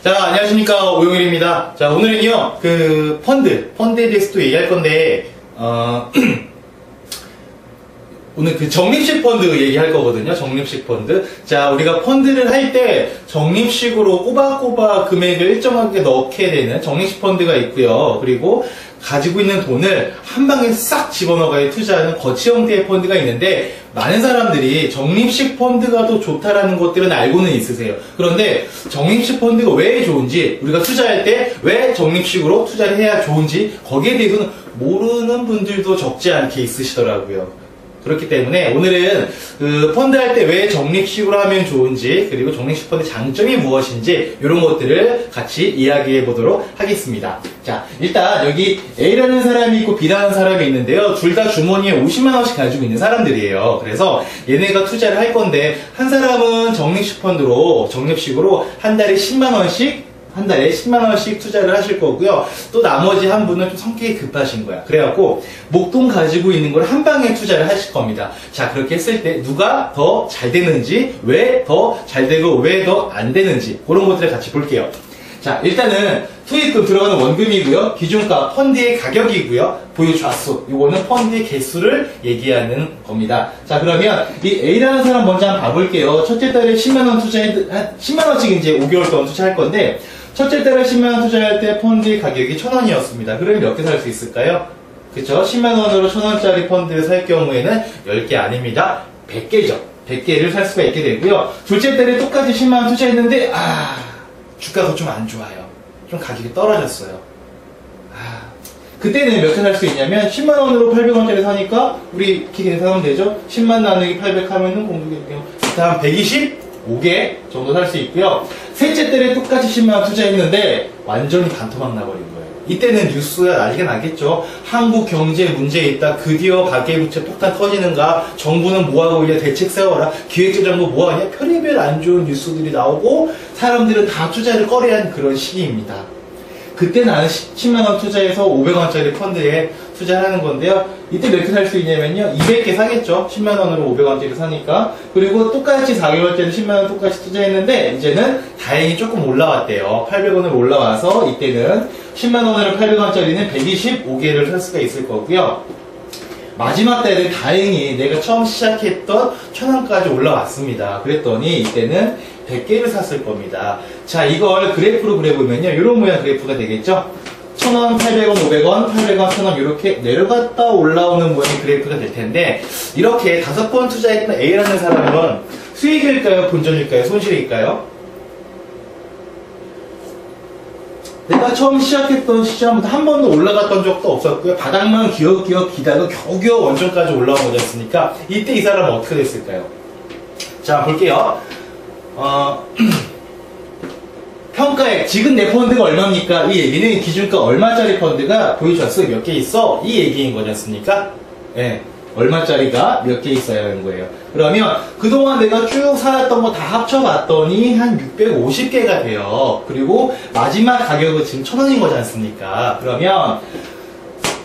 자, 안녕하십니까. 오용일입니다. 자, 오늘은요, 펀드에 대해서 또 얘기할 건데, 오늘 적립식 펀드 얘기할 거거든요. 적립식 펀드. 자, 우리가 펀드를 할 때 적립식으로 꼬박꼬박 금액을 일정하게 넣게 되는 적립식 펀드가 있고요. 그리고 가지고 있는 돈을 한 방에 싹 집어넣어야 투자하는 거치 형태의 펀드가 있는데, 많은 사람들이 적립식 펀드가 더 좋다라는 것들은 알고는 있으세요. 그런데 적립식 펀드가 왜 좋은지, 우리가 투자할 때 왜 적립식으로 투자를 해야 좋은지, 거기에 대해서는 모르는 분들도 적지 않게 있으시더라고요. 그렇기 때문에 오늘은 펀드 할 때 왜 적립식으로 하면 좋은지, 그리고 적립식 펀드 장점이 무엇인지, 이런 것들을 같이 이야기해 보도록 하겠습니다. 자, 일단 여기 A라는 사람이 있고 B라는 사람이 있는데요. 둘 다 주머니에 50만원씩 가지고 있는 사람들이에요. 그래서 얘네가 투자를 할 건데, 한 사람은 적립식으로 한 달에 10만원씩 투자를 하실 거고요. 또 나머지 한 분은 좀 성격이 급하신 거야. 그래갖고 목돈 가지고 있는 걸 한 방에 투자를 하실 겁니다. 자, 그렇게 했을 때 누가 더 잘 되는지, 왜 더 잘 되고 왜 더 안 되는지, 그런 것들을 같이 볼게요. 자, 일단은 투입금 들어가는 원금이고요. 기준가, 펀드의 가격이고요. 보유 좌수, 이거는 펀드의 개수를 얘기하는 겁니다. 자, 그러면 이 A라는 사람 먼저 한번 봐볼게요. 첫째 달에 10만원 10만원씩 이제 5개월 동안 투자할 건데, 첫째 달에 10만원 투자할 때 펀드의 가격이 1,000원이었습니다. 그러면 몇 개 살 수 있을까요? 그쵸? 10만원으로 1,000원짜리 펀드를 살 경우에는 10개 아닙니다. 100개죠. 100개를 살 수가 있게 되고요. 둘째 달에 똑같이 10만원 투자했는데, 주가가 좀 안 좋아요. 좀 가격이 떨어졌어요. 그때는 몇 개 살 수 있냐면, 10만원으로 800원짜리 사니까, 우리 계산하면 되죠? 10만 나누기 800 하면은 다음 125개 정도 살 수 있고요. 셋째 달에 똑같이 10만원 투자했는데, 완전히 반토막 나버린 거예요. 이때는 뉴스가 난리가 나겠죠. 한국 경제 문제 있다. 드디어 가계부채 폭탄 터지는가. 정부는 뭐하고 있냐. 대책 세워라. 기획재정부 뭐하냐. 별의별 안 좋은 뉴스들이 나오고 사람들은 다 투자를 꺼려한 그런 시기입니다. 그때 나는 10만원 투자해서 500원짜리 펀드에 투자하는 건데요. 이때 몇 개 살 수 있냐면요. 200개 사겠죠. 10만원으로 500원짜리 사니까. 그리고 똑같이 4개월짜리 10만원 똑같이 투자했는데, 이제는 다행히 조금 올라왔대요. 800원으로 올라와서 이때는 10만원으로 800원짜리는 125개를 살 수가 있을 거고요. 마지막 달에 다행히 내가 처음 시작했던 1,000원까지 올라왔습니다. 그랬더니 이때는 100개를 샀을 겁니다. 자, 이걸 그래프로 그려보면요. 이런 모양 그래프가 되겠죠? 1,000원, 800원, 500원, 800원, 1,000원 이렇게 내려갔다 올라오는 모양의 그래프가 될 텐데, 이렇게 5번 투자했던 A라는 사람은 수익일까요? 본전일까요? 손실일까요? 내가 처음 시작했던 시점부터 한 번도 올라갔던 적도 없었고요. 바닥만 기어기어 기다가 겨우겨우 원전까지 올라온 거지 않습니까? 이때 이 사람은 어떻게 됐을까요? 자, 볼게요. 평가액, 지금 내 펀드가 얼마입니까? 이 얘기는 기준가 얼마짜리 펀드가 보유 좌수 몇 개 있어? 이 얘기인 거지 않습니까? 예. 얼마짜리가 몇 개 있어야 하는 거예요. 그러면 그동안 내가 쭉 살았던 거 다 합쳐봤더니 한 650개가 돼요. 그리고 마지막 가격은 지금 1,000원인 거지 않습니까? 그러면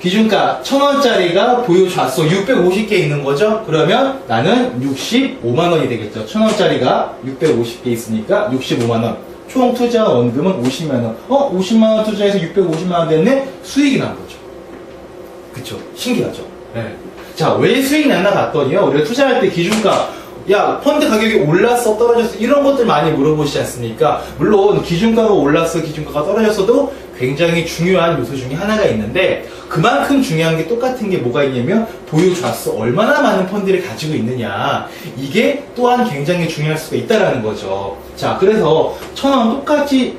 기준가 1,000원짜리가 보유 좌수 650개 있는 거죠? 그러면 나는 65만원이 되겠죠. 1,000원짜리가 650개 있으니까 65만원. 총 투자 원금은 50만원. 50만원 투자해서 650만원 됐네? 수익이 난 거죠. 그쵸? 신기하죠? 네. 자, 왜 수익이 났나 봤더니요. 우리가 투자할 때 기준가, 야, 펀드 가격이 올랐어, 떨어졌어, 이런 것들 많이 물어보시지 않습니까? 물론 기준가가 올랐어, 기준가가 떨어졌어도 굉장히 중요한 요소 중에 하나가 있는데, 그만큼 중요한 게 똑같은 게 뭐가 있냐면, 보유 좌수 얼마나 많은 펀드를 가지고 있느냐, 이게 또한 굉장히 중요할 수가 있다라는 거죠. 자, 그래서 1,000원 똑같이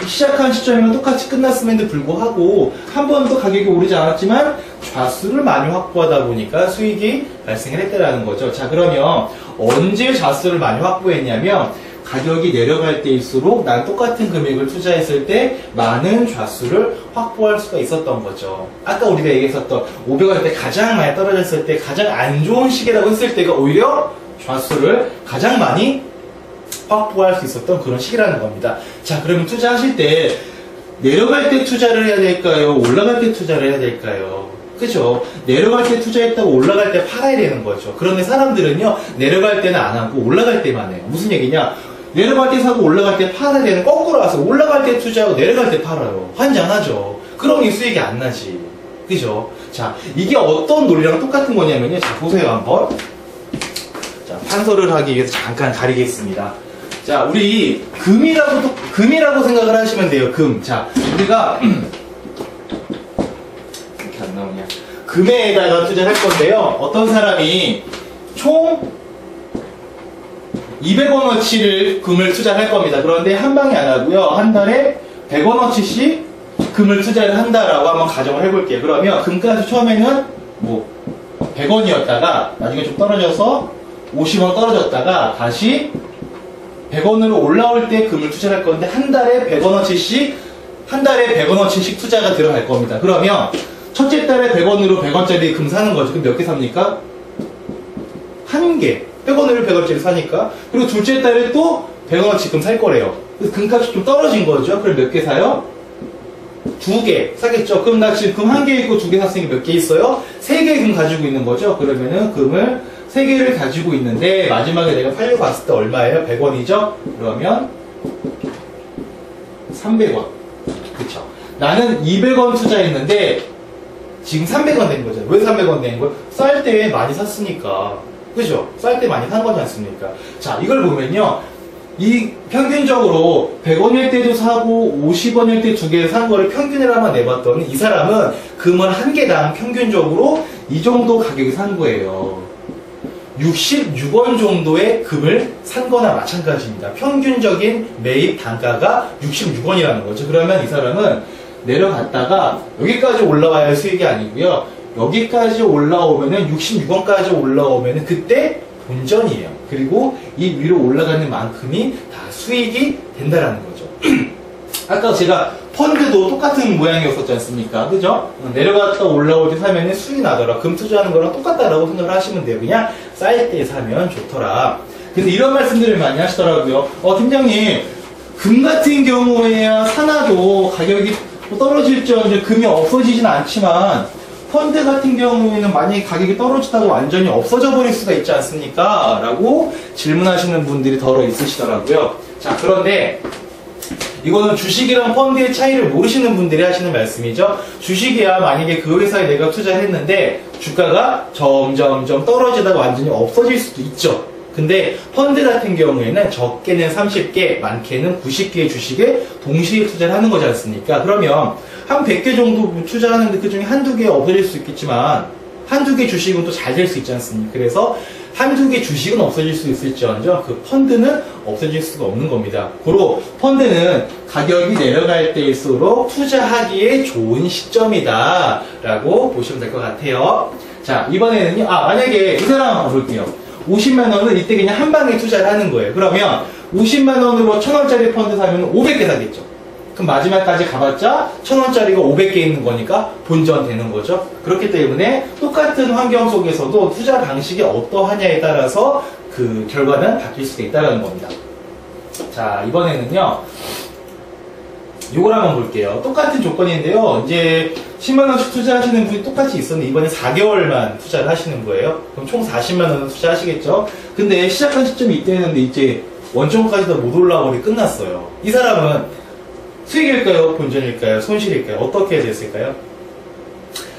시작한 시점이면 똑같이 끝났음에도 불구하고 한 번도 가격이 오르지 않았지만 좌수를 많이 확보하다 보니까 수익이 발생을 했다라는 거죠. 자, 그러면 언제 좌수를 많이 확보했냐면, 가격이 내려갈 때일수록 난 똑같은 금액을 투자했을 때 많은 좌수를 확보할 수가 있었던 거죠. 아까 우리가 얘기했었던 500원 때 가장 많이 떨어졌을 때 가장 안 좋은 시기라고 했을 때가 오히려 좌수를 가장 많이 확보할 수 있었던 그런 시기라는 겁니다. 자, 그러면 투자하실 때 내려갈 때 투자를 해야 될까요? 올라갈 때 투자를 해야 될까요? 그죠? 내려갈 때 투자했다고 올라갈 때 팔아야 되는 거죠. 그런데 사람들은요, 내려갈 때는 안 하고 올라갈 때만 해요. 무슨 얘기냐? 내려갈 때 사고 올라갈 때 팔아야 되는 거꾸로 와서 올라갈 때 투자하고 내려갈 때 팔아요. 환장하죠. 그러니 수익이 안 나지. 그죠? 자, 이게 어떤 논리랑 똑같은 거냐면요. 자, 보세요, 한번. 자, 판서를 하기 위해서 잠깐 가리겠습니다. 자, 우리 금이라고 생각을 하시면 돼요. 금. 자, 우리가 이렇게 안 나오냐? 금에다가 투자를 할 건데요. 어떤 사람이 총 200원어치를 금을 투자할 겁니다. 그런데 한 방에 안 하고요. 한 달에 100원어치씩 금을 투자를 한다라고 한번 가정을 해볼게요. 그러면 금값이 처음에는 뭐 100원이었다가 나중에 좀 떨어져서 50원 떨어졌다가 다시 100원으로 올라올 때 금을 투자할 건데 한 달에 100원어치씩 투자가 들어갈 겁니다. 그러면 첫째 달에 100원으로 100원짜리 금 사는 거죠. 그럼 몇 개 삽니까? 한 개. 100원으로 100원짜리 사니까. 그리고 둘째 달에 또 100원어치 금 살 거래요. 그래서 금값이 좀 떨어진 거죠. 그럼 몇 개 사요? 2개 사겠죠. 그럼 나 지금 금 1개 있고 2개 샀으니까 몇 개 있어요? 3개 금 가지고 있는 거죠. 그러면은 금을 3개를 가지고 있는데 마지막에 내가 팔려고 봤을 때 얼마예요? 100원이죠? 그러면 300원. 그쵸. 나는 200원 투자했는데 지금 300원 된 거죠. 왜 300원 된 거예요? 쌀 때 많이 샀으니까. 그죠? 쌀 때 많이 산 거지 않습니까? 자, 이걸 보면요. 이 평균적으로 100원일 때도 사고 50원일 때 2개 산 거를 평균을 한번 내봤더니 이 사람은 금을 한 개당 평균적으로 이 정도 가격에 산 거예요. 66원 정도의 금을 산 거나 마찬가지입니다. 평균적인 매입 단가가 66원이라는 거죠. 그러면 이 사람은 내려갔다가 여기까지 올라와야 수익이 아니고요. 여기까지 올라오면은 66원까지 올라오면은 그때 본전이에요. 그리고 이 위로 올라가는 만큼이 다 수익이 된다라는 거죠. 아까 제가 펀드도 똑같은 모양이었었지 않습니까? 그죠? 내려갔다 올라올 때 사면은 수익이 나더라. 금 투자하는 거랑 똑같다라고 생각을 하시면 돼요. 그냥 쌀 때 사면 좋더라. 근데 이런 말씀들을 많이 하시더라고요. 팀장님, 금 같은 경우에야 사놔도 가격이 떨어질지언정 금이 없어지진 않지만 펀드 같은 경우에는 만약에 가격이 떨어지다가 완전히 없어져 버릴 수가 있지 않습니까? 라고 질문하시는 분들이 더러 있으시더라고요. 자, 그런데 이거는 주식이랑 펀드의 차이를 모르시는 분들이 하시는 말씀이죠. 주식이야 만약에 그 회사에 내가 투자를 했는데 주가가 점점점 떨어지다가 완전히 없어질 수도 있죠. 근데 펀드 같은 경우에는 적게는 30개, 많게는 90개의 주식에 동시에 투자를 하는 거지 않습니까? 그러면 한 100개 정도 투자하는데 그 중에 한두 개 없어질 수 있겠지만 한두 개 주식은 또 잘 될 수 있지 않습니까? 그래서 한두 개 주식은 없어질 수 있을지언정 그 펀드는 없어질 수가 없는 겁니다. 고로 펀드는 가격이 내려갈 때일수록 투자하기에 좋은 시점이다 라고 보시면 될 것 같아요. 자, 이번에는요. 만약에 이 사람 한번 볼게요. 50만 원을 이때 그냥 한 방에 투자를 하는 거예요. 그러면 50만 원으로 1000원짜리 펀드 사면 500개 사겠죠. 그럼 마지막까지 가봤자 1000원짜리가 500개 있는 거니까 본전 되는 거죠. 그렇기 때문에 똑같은 환경 속에서도 투자 방식이 어떠하냐에 따라서 그 결과는 바뀔 수가 있다는 겁니다. 자, 이번에는요. 요걸 한번 볼게요. 똑같은 조건인데요. 이제 10만원씩 투자하시는 분이 똑같이 있었는데 이번에 4개월만 투자를 하시는 거예요. 그럼 총 40만원을 투자하시겠죠? 근데 시작한 시점이 이때였는데 이제 원점까지도 못 올라오니 끝났어요. 이 사람은 수익일까요? 본전일까요? 손실일까요? 어떻게 해야 됐을까요?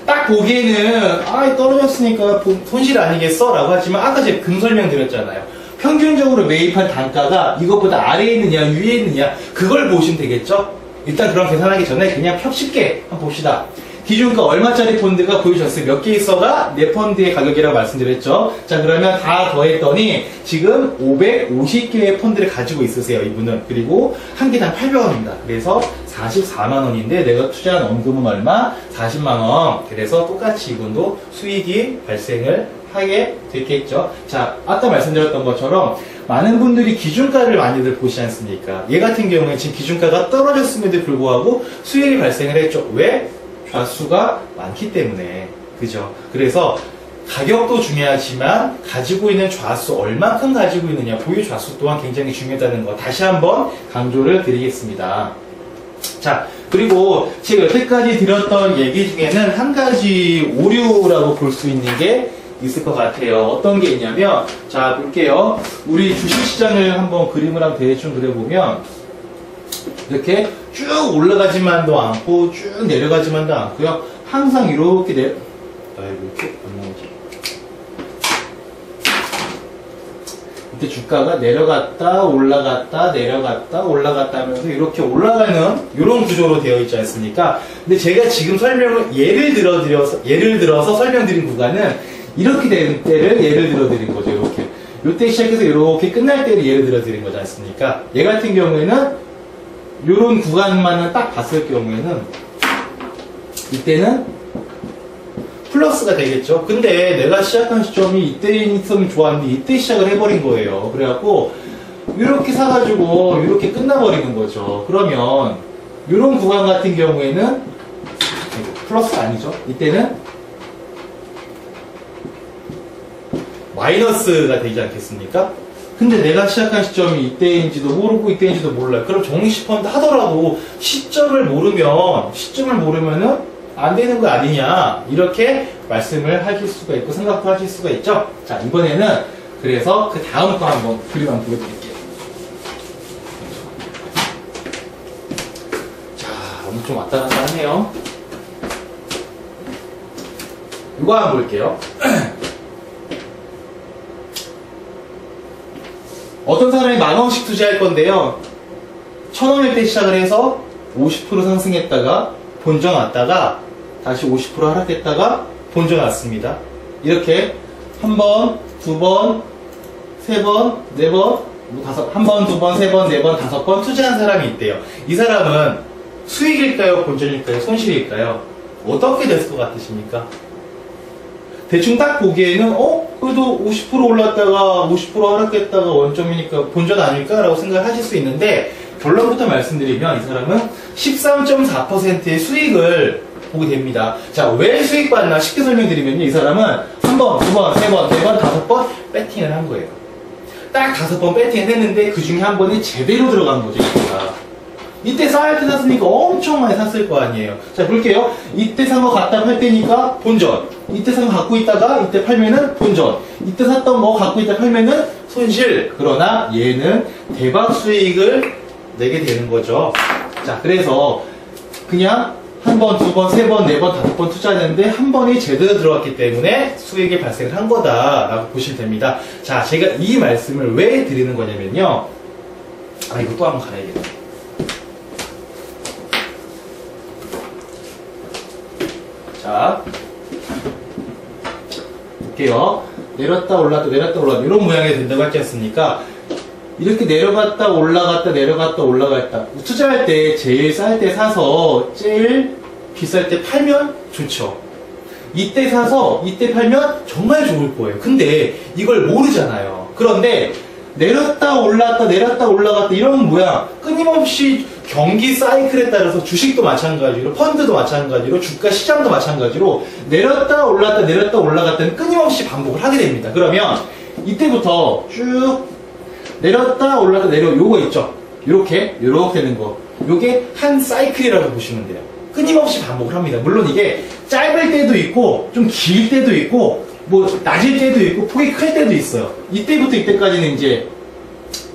딱 보기에는 떨어졌으니까 손실 아니겠어? 라고 하지만 아까 제가 금 설명드렸잖아요. 평균적으로 매입한 단가가 이것보다 아래에 있느냐 위에 있느냐 그걸 보시면 되겠죠? 일단 그럼 계산하기 전에 그냥 쉽게 한번 봅시다. 기준가 얼마짜리 펀드가 보여줬어요? 몇 개 있어가 내 펀드의 가격이라고 말씀드렸죠? 자, 그러면 다 더했더니 지금 550개의 펀드를 가지고 있으세요, 이분은. 그리고 한 개당 800원입니다. 그래서 44만원인데 내가 투자한 원금은 얼마? 40만원. 그래서 똑같이 이분도 수익이 발생을 하게 됐겠죠. 자, 아까 말씀드렸던 것처럼 많은 분들이 기준가를 많이들 보시지 않습니까? 얘 같은 경우에 지금 기준가가 떨어졌음에도 불구하고 수익이 발생을 했죠. 왜? 좌수가 많기 때문에. 그죠? 그래서 가격도 중요하지만 가지고 있는 좌수 얼만큼 가지고 있느냐, 보유 좌수 또한 굉장히 중요하다는 거 다시 한번 강조를 드리겠습니다. 자, 그리고 제가 여태까지 드렸던 얘기 중에는 한 가지 오류라고 볼 수 있는 게 있을 것 같아요. 어떤 게 있냐면, 자, 볼게요. 우리 주식시장을 한번 그림을 한번 대충 그려보면, 이렇게 쭉 올라가지만도 않고, 쭉 내려가지만도 않고요. 항상 이렇게 이렇게 안 나오지? 이때 주가가 내려갔다, 올라갔다, 내려갔다, 올라갔다 하면서 이렇게 올라가는 이런 구조로 되어 있지 않습니까? 근데 제가 지금 설명을 예를 들어서 설명드린 구간은 이렇게 되는 때를 예를 들어 드린 거죠. 이렇게. 요때 시작해서 이렇게 끝날 때를 예를 들어 드린 거지 않습니까? 얘 같은 경우에는 이런 구간만을 딱 봤을 경우에는 이때는 플러스가 되겠죠. 근데 내가 시작한 시점이 이때 있으면 좋았는데 이때 시작을 해버린 거예요. 그래갖고 이렇게 사가지고 이렇게 끝나버리는 거죠. 그러면 이런 구간 같은 경우에는 플러스가 아니죠. 이때는 마이너스가 되지 않겠습니까? 근데 내가 시작한 시점이 이때인지도 모르고 이때인지도 몰라요. 그럼 정리시펀드 하더라도 시점을 모르면은 안 되는 거 아니냐, 이렇게 말씀을 하실 수가 있고 생각도 하실 수가 있죠. 자, 이번에는 그래서 그 다음 거 한번 그림 한번 보여드릴게요. 자, 오늘 좀 왔다 갔다 하네요. 이거 한번 볼게요. 어떤 사람이 10,000원씩 투자할 건데요. 1,000원일 때 시작을 해서 50% 상승했다가 본전 왔다가 다시 50% 하락했다가 본전 왔습니다. 이렇게 한 번, 두 번, 세 번, 네 번, 한 번, 두 번, 세 번, 네 번, 다섯 번 투자한 사람이 있대요. 이 사람은 수익일까요? 본전일까요? 손실일까요? 어떻게 됐을 것 같으십니까? 대충 딱 보기에는 그래도 50% 올랐다가 50% 하락했다가 원점이니까 본전 아닐까? 라고 생각을 하실 수 있는데, 결론부터 말씀드리면 이 사람은 13.4%의 수익을 보게 됩니다. 자, 왜 수익 받나 쉽게 설명드리면요, 이 사람은 한 번, 두 번, 세 번, 네 번, 다섯 번 배팅을 한 거예요. 딱 5번 배팅을 했는데 그 중에 한 번이 제대로 들어간 거죠, 이때가. 이때 쌀 때 샀으니까 엄청 많이 샀을 거 아니에요. 자, 볼게요. 이때 산 거 갖다 팔 때니까 본전. 이때 산 거 갖고 있다가 이때 팔면은 본전. 이때 샀던 거 갖고 있다 팔면은 손실. 그러나 얘는 대박 수익을 내게 되는 거죠. 자, 그래서 그냥 한 번, 두 번, 세 번, 네 번, 다섯 번 투자했는데 한 번이 제대로 들어갔기 때문에 수익이 발생을 한 거다라고 보시면 됩니다. 자, 제가 이 말씀을 왜 드리는 거냐면요. 이거 또 한번 갈아야겠네. 자, 볼게요. 내렸다 올랐다 내렸다 올랐다 이런 모양이 된다고 했지 않습니까? 이렇게 내려갔다 올라갔다 내려갔다 올라갔다. 투자할 때 제일 쌀 때 사서 제일 비쌀 때 팔면 좋죠. 이때 사서 이때 팔면 정말 좋을 거예요. 근데 이걸 모르잖아요. 그런데 내렸다 올랐다 내렸다 올라갔다 이런 모양 끊임없이 경기 사이클에 따라서 주식도 마찬가지로 펀드도 마찬가지로 주가 시장도 마찬가지로 내렸다 올랐다 내렸다 올라갔다는 끊임없이 반복을 하게 됩니다. 그러면 이때부터 쭉 내렸다 올랐다 내려 요거 있죠. 요렇게 되는 거. 요게 한 사이클이라고 보시면 돼요. 끊임없이 반복을 합니다. 물론 이게 짧을 때도 있고 좀 길 때도 있고 뭐 낮을 때도 있고 폭이 클 때도 있어요. 이때부터 이때까지는 이제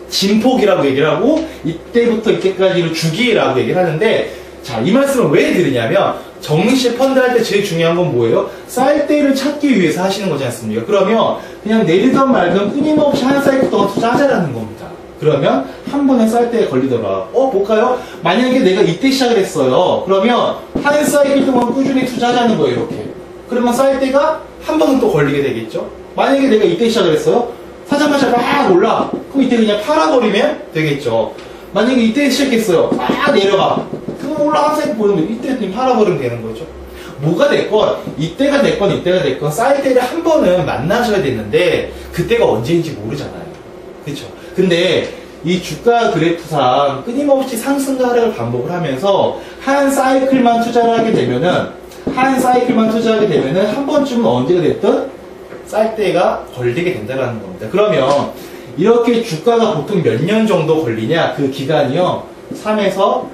진폭이라고 얘기를 하고 이때부터 이때까지는 주기라고 얘기를 하는데, 자, 이 말씀을 왜 드리냐면 정리식 펀드 할 때 제일 중요한 건 뭐예요? 쌀 때를 찾기 위해서 하시는 거지 않습니까? 그러면 그냥 내리던 말든 끊임없이 한 사이클 동안 투자하자라는 겁니다. 그러면 한 번에 쌀 때에 걸리더라. 볼까요? 만약에 내가 이때 시작을 했어요. 그러면 한 사이클 동안 꾸준히 투자하자는 거예요. 이렇게. 그러면 쌀 때가 한 번은 또 걸리게 되겠죠? 만약에 내가 이때 시작을 했어요. 사자마자 막 올라. 그럼 이때 그냥 팔아버리면 되겠죠. 만약에 이때 시작했어요. 막 내려가. 그럼 올라 한 사이클 보는 거예요. 이때 그냥 팔아버리면 되는 거죠. 뭐가 됐건 이때가 됐건 이때가 됐건 쌀 때를 한 번은 만나셔야 되는데 그때가 언제인지 모르잖아요. 그렇죠? 근데 이 주가 그래프상 끊임없이 상승과 하락을 반복을 하면서 한 사이클만 투자를 하게 되면은 한 번쯤은 언제가 됐든 쌀 때가 걸리게 된다는 겁니다. 그러면 이렇게 주가가 보통 몇 년 정도 걸리냐? 그 기간이요 3에서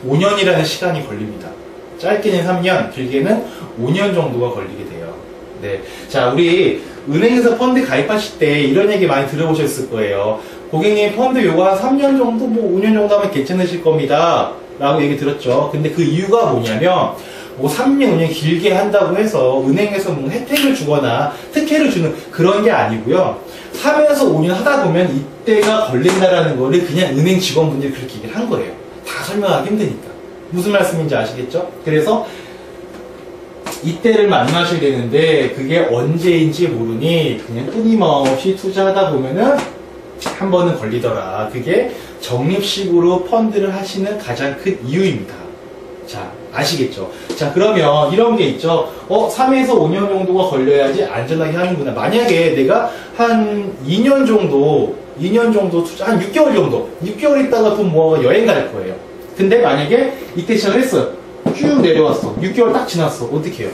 5년이라는 시간이 걸립니다. 짧게는 3년, 길게는 5년 정도가 걸리게 돼요. 네. 자, 우리 은행에서 펀드 가입하실 때 이런 얘기 많이 들어보셨을 거예요. 고객님 펀드 요거 한 3년 정도, 뭐 5년 정도 하면 괜찮으실 겁니다. 라고 얘기 들었죠. 근데 그 이유가 뭐냐면, 뭐 3년, 5년 길게 한다고 해서 은행에서 뭐 혜택을 주거나 특혜를 주는 그런 게 아니고요. 3에서 5년 하다 보면 이때가 걸린다라는 거를 그냥 은행 직원분들이 그렇게 얘기를 한 거예요. 다 설명하기 힘드니까. 무슨 말씀인지 아시겠죠? 그래서 이때를 만나셔야 되는데 그게 언제인지 모르니 그냥 끊임없이 투자하다 보면은 한 번은 걸리더라. 그게 적립식으로 펀드를 하시는 가장 큰 이유입니다. 자, 아시겠죠? 자, 그러면 이런 게 있죠. 3에서 5년 정도가 걸려야지 안전하게 하는구나. 만약에 내가 한 2년 정도 투자, 한 6개월 정도, 6개월 있다가 돈 모아서 여행 갈 거예요. 근데 만약에 이때 시작을 했어요. 쭉 내려왔어. 6개월 딱 지났어. 어떻게 해요?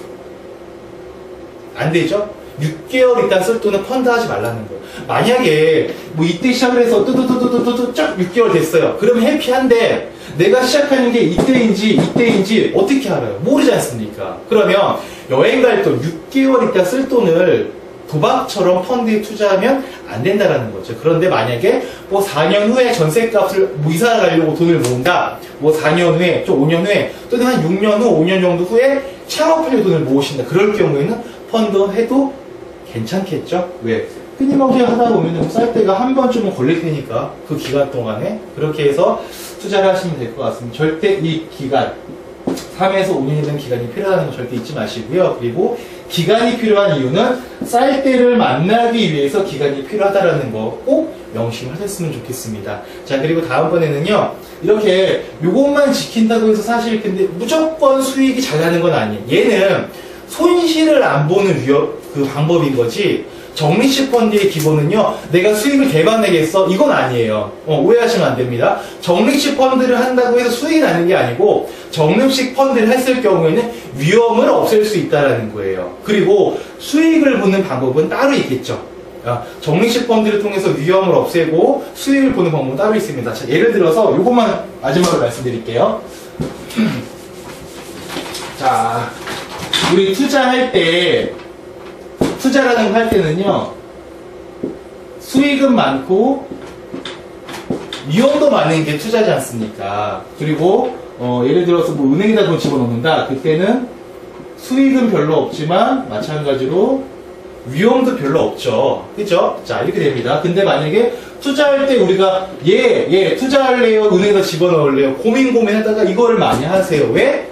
안 되죠? 6개월 있다 쓸 돈은 펀드 하지 말라는 거예요. 만약에 뭐 이때 시작을 해서 뚜두두두두두 쫙 6개월 됐어요. 그러면 해피한데 내가 시작하는 게 이때인지 어떻게 알아요? 모르지 않습니까? 그러면 여행 갈 돈 6개월 있다 쓸 돈을 도박처럼 펀드에 투자하면 안 된다라는 거죠. 그런데 만약에 뭐 4년 후에 전세값을 뭐 이사 가려고 돈을 모은다. 뭐 4년 후에, 또 5년 후에, 또는 한 6년 후, 5년 정도 후에 창업하려고 돈을 모으신다. 그럴 경우에는 펀드 해도 괜찮겠죠? 왜? 끊임없이 하다 보면 쌀 때가 한 번쯤은 걸릴 테니까 그 기간 동안에 그렇게 해서 투자를 하시면 될 것 같습니다. 절대 이 기간 3에서 5년이라는 기간이 필요하다는 거 절대 잊지 마시고요. 그리고 기간이 필요한 이유는 쌀 때를 만나기 위해서 기간이 필요하다는 거 꼭 명심하셨으면 좋겠습니다. 자, 그리고 다음번에는요. 이렇게 요것만 지킨다고 해서 사실 근데 무조건 수익이 잘 나는 건 아니에요. 얘는 손실을 안 보는 그 방법인 거지. 적립식 펀드의 기본은요, 내가 수익을 대박 내겠어? 이건 아니에요. 오해하시면 안 됩니다. 적립식 펀드를 한다고 해서 수익이 나는 게 아니고, 적립식 펀드를 했을 경우에는 위험을 없앨 수 있다는 거예요. 그리고 수익을 보는 방법은 따로 있겠죠. 적립식 펀드를 통해서 위험을 없애고 수익을 보는 방법은 따로 있습니다. 자, 예를 들어서 이것만 마지막으로 말씀드릴게요. 자, 우리 투자할 때, 투자라는 거 할 때는요, 수익은 많고, 위험도 많은 게 투자지 않습니까? 그리고, 예를 들어서 뭐 은행에다 돈 집어넣는다. 그때는 수익은 별로 없지만, 마찬가지로 위험도 별로 없죠. 그죠? 자, 이렇게 됩니다. 근데 만약에 투자할 때 우리가, 투자할래요? 은행에다 집어넣을래요? 고민하다가 이거를 많이 하세요. 왜?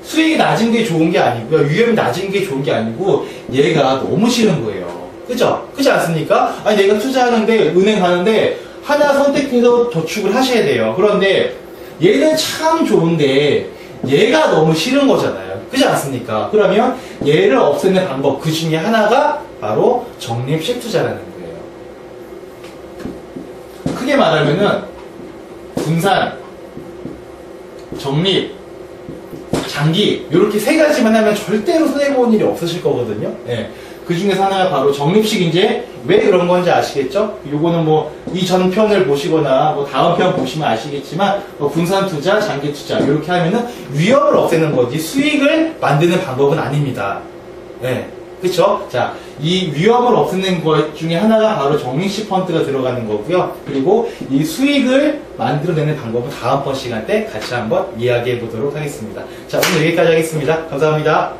수익이 낮은 게 좋은 게 아니고요. 위험이 낮은 게 좋은 게 아니고 얘가 너무 싫은 거예요. 그죠? 그렇지 않습니까? 아니 내가 투자하는데 은행 가는데 하나 선택해서 저축을 하셔야 돼요. 그런데 얘는 참 좋은데 얘가 너무 싫은 거잖아요. 그렇지 않습니까? 그러면 얘를 없애는 방법 그 중에 하나가 바로 적립식 투자라는 거예요. 크게 말하면은 분산, 적립, 장기 이렇게 세 가지만 하면 절대로 손해보는 일이 없으실 거거든요. 예. 그 중에서 하나가 바로 적립식. 이제 왜 그런 건지 아시겠죠? 요거는 뭐 이 전 편을 보시거나 뭐 다음 편 보시면 아시겠지만 분산 투자, 장기 투자 이렇게 하면은 위험을 없애는 거지 수익을 만드는 방법은 아닙니다. 예. 그쵸? 자, 이 위험을 없애는 것 중에 하나가 바로 적립식 펀드가 들어가는 거고요. 그리고 이 수익을 만들어내는 방법은 다음번 시간 때 같이 한번 이야기해 보도록 하겠습니다. 자, 오늘 여기까지 하겠습니다. 감사합니다.